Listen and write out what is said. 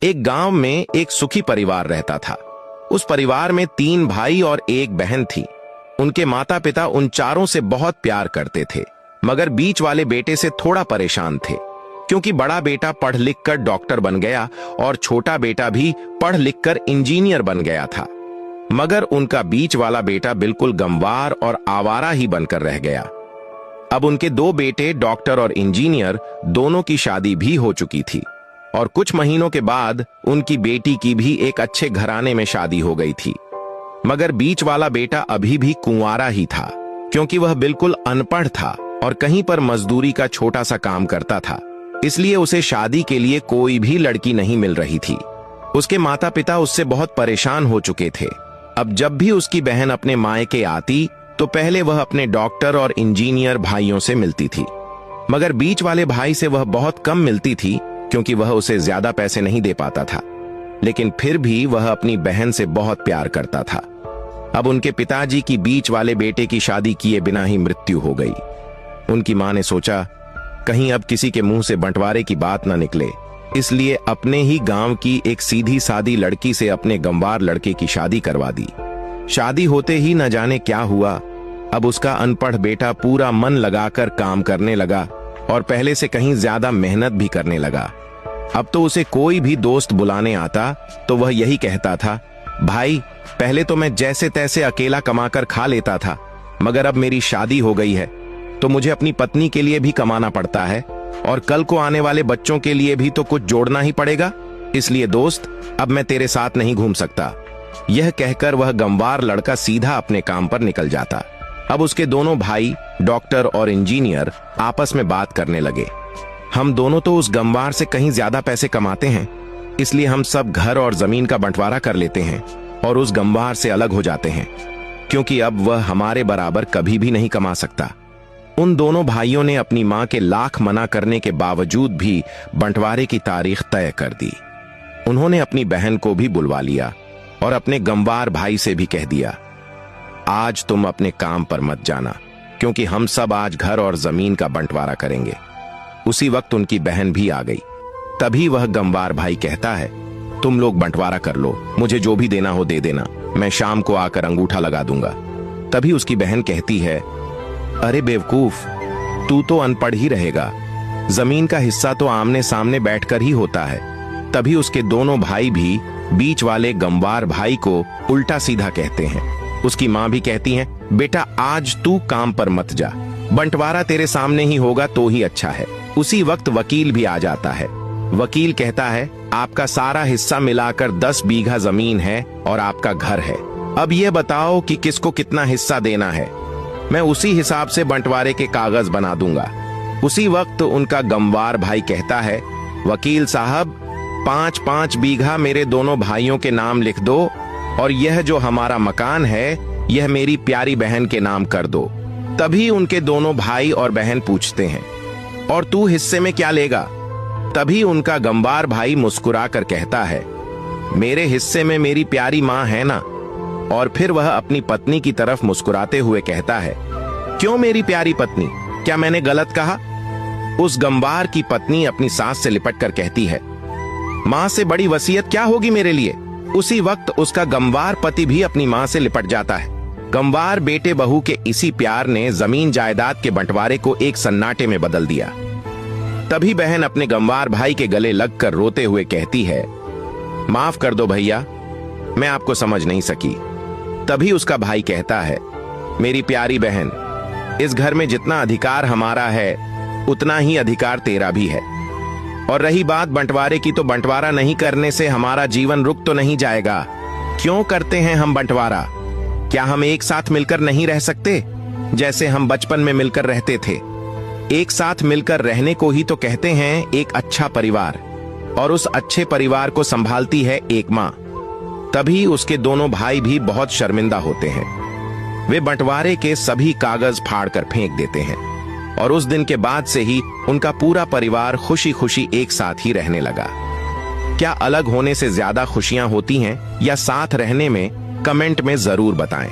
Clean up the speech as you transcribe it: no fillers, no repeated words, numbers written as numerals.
एक गांव में एक सुखी परिवार रहता था। उस परिवार में 3 भाई और 1 बहन थी। उनके माता पिता उन चारों से बहुत प्यार करते थे, मगर बीच वाले बेटे से थोड़ा परेशान थे, क्योंकि बड़ा बेटा पढ़ लिख कर डॉक्टर बन गया और छोटा बेटा भी पढ़ लिख कर इंजीनियर बन गया था। मगर उनका बीच वाला बेटा बिल्कुल गंवार और आवारा ही बनकर रह गया। अब उनके 2 बेटे डॉक्टर और इंजीनियर दोनों की शादी भी हो चुकी थी और कुछ महीनों के बाद उनकी बेटी की भी एक अच्छे घराने में शादी हो गई थी। मगर बीच वाला बेटा अभी भी कुंवारा ही था, क्योंकि वह बिल्कुल अनपढ़ था और कहीं पर मजदूरी का छोटा सा काम करता था। इसलिए उसे शादी के लिए कोई भी लड़की नहीं मिल रही थी। उसके माता पिता उससे बहुत परेशान हो चुके थे। अब जब भी उसकी बहन अपने मायके आती तो पहले वह अपने डॉक्टर और इंजीनियर भाइयों से मिलती थी, मगर बीच वाले भाई से वह बहुत कम मिलती थी, क्योंकि वह उसे ज्यादा पैसे नहीं दे पाता था। लेकिन फिर भी वह अपनी बहन से बहुत प्यार करता था। अब उनके पिताजी की बीच वाले बेटे की शादी किए बिना ही मृत्यु हो गई। उनकी मां ने सोचा, कहीं अब किसी के मुंह से बंटवारे की बात न निकले, इसलिए अपने ही गांव की एक सीधी सादी लड़की से अपने गंवार लड़के की शादी करवा दी। शादी होते ही न जाने क्या हुआ। अब उसका अनपढ़ बेटा पूरा मन लगाकर काम करने लगा और पहले से कहीं ज्यादा मेहनत भी करने लगा। अब तो उसे कोई भी दोस्त बुलाने आता तो वह यही कहता था, भाई पहले तो मैं जैसे तैसे अकेला कमाकर खा लेता था, मगर अब मेरी शादी हो गई है तो मुझे अपनी पत्नी के लिए भी कमाना पड़ता है और कल को आने वाले बच्चों के लिए भी तो कुछ जोड़ना ही पड़ेगा। इसलिए दोस्त, अब मैं तेरे साथ नहीं घूम सकता। यह कहकर वह गंवार लड़का सीधा अपने काम पर निकल जाता। अब उसके दोनों भाई डॉक्टर और इंजीनियर आपस में बात करने लगे, हम दोनों तो उस गंवार से कहीं ज्यादा पैसे कमाते हैं, इसलिए हम सब घर और जमीन का बंटवारा कर लेते हैं और उस गंवार से अलग हो जाते हैं, क्योंकि अब वह हमारे बराबर कभी भी नहीं कमा सकता। उन दोनों भाइयों ने अपनी मां के लाख मना करने के बावजूद भी बंटवारे की तारीख तय कर दी। उन्होंने अपनी बहन को भी बुलवा लिया और अपने गंवार भाई से भी कह दिया, आज तुम अपने काम पर मत जाना, क्योंकि हम सब आज घर और जमीन का बंटवारा करेंगे। उसी वक्त उनकी बहन भी आ गई। तभी वह गंवार भाई कहता है, तुम लोग बंटवारा कर लो, मुझे जो भी देना हो दे देना, मैं शाम को आकर अंगूठा लगा दूंगा। तभी उसकी बहन कहती है, अरे बेवकूफ, तू तो अनपढ़ ही रहेगा, जमीन का हिस्सा तो आमने सामने बैठकर ही होता है। तभी उसके दोनों भाई भी बीच वाले गंवार भाई को उल्टा सीधा कहते हैं। उसकी मां भी कहती है, बेटा आज तू काम पर मत जा, बंटवारा तेरे सामने ही होगा तो ही अच्छा है। उसी वक्त वकील भी आ जाता है। वकील कहता है, आपका सारा हिस्सा मिलाकर 10 बीघा जमीन है और आपका घर है। अब ये बताओ कि किसको कितना हिस्सा देना है, मैं उसी हिसाब से बंटवारे के कागज बना दूंगा। उसी वक्त उनका गंवार भाई कहता है, वकील साहब 5-5 बीघा मेरे दोनों भाइयों के नाम लिख दो और यह जो हमारा मकान है यह मेरी प्यारी बहन के नाम कर दो। तभी उनके दोनों भाई और बहन पूछते हैं, और तू हिस्से में क्या लेगा? तभी उनका गंवार भाई मुस्कुरा कर कहता है, मेरे हिस्से में मेरी प्यारी मां है ना। और फिर वह अपनी पत्नी की तरफ मुस्कुराते हुए कहता है, क्यों मेरी प्यारी पत्नी, क्या मैंने गलत कहा? उस गंवार की पत्नी अपनी सास से लिपट कर कहती है, मां से बड़ी वसीयत क्या होगी मेरे लिए। उसी वक्त उसका गंवार पति भी अपनी मां से लिपट जाता है। गंवार बेटे बहू के इसी प्यार ने जमीन जायदाद के बंटवारे को एक सन्नाटे में बदल दिया। तभी बहन अपने गंवार भाई के गले लगकर रोते हुए कहती है, माफ कर दो भैया, मैं आपको समझ नहीं सकी। तभी उसका भाई कहता है, मेरी प्यारी बहन, इस घर में जितना अधिकार हमारा है उतना ही अधिकार तेरा भी है। और रही बात बंटवारे की, तो बंटवारा नहीं करने से हमारा जीवन रुक तो नहीं जाएगा। क्यों करते हैं हम बंटवारा? क्या हम एक साथ मिलकर नहीं रह सकते, जैसे हम बचपन में मिलकर रहते थे? एक साथ मिलकर रहने को ही तो कहते हैं एक अच्छा परिवार, और उस अच्छे परिवार को संभालती है एक मां। तभी उसके दोनों भाई भी बहुत शर्मिंदा होते हैं। वे बंटवारे के सभी कागज फाड़कर फेंक देते हैं और उस दिन के बाद से ही उनका पूरा परिवार खुशी खुशी एक साथ ही रहने लगा। क्या अलग होने से ज्यादा खुशियां होती हैं या साथ रहने में? कमेंट में जरूर बताएं।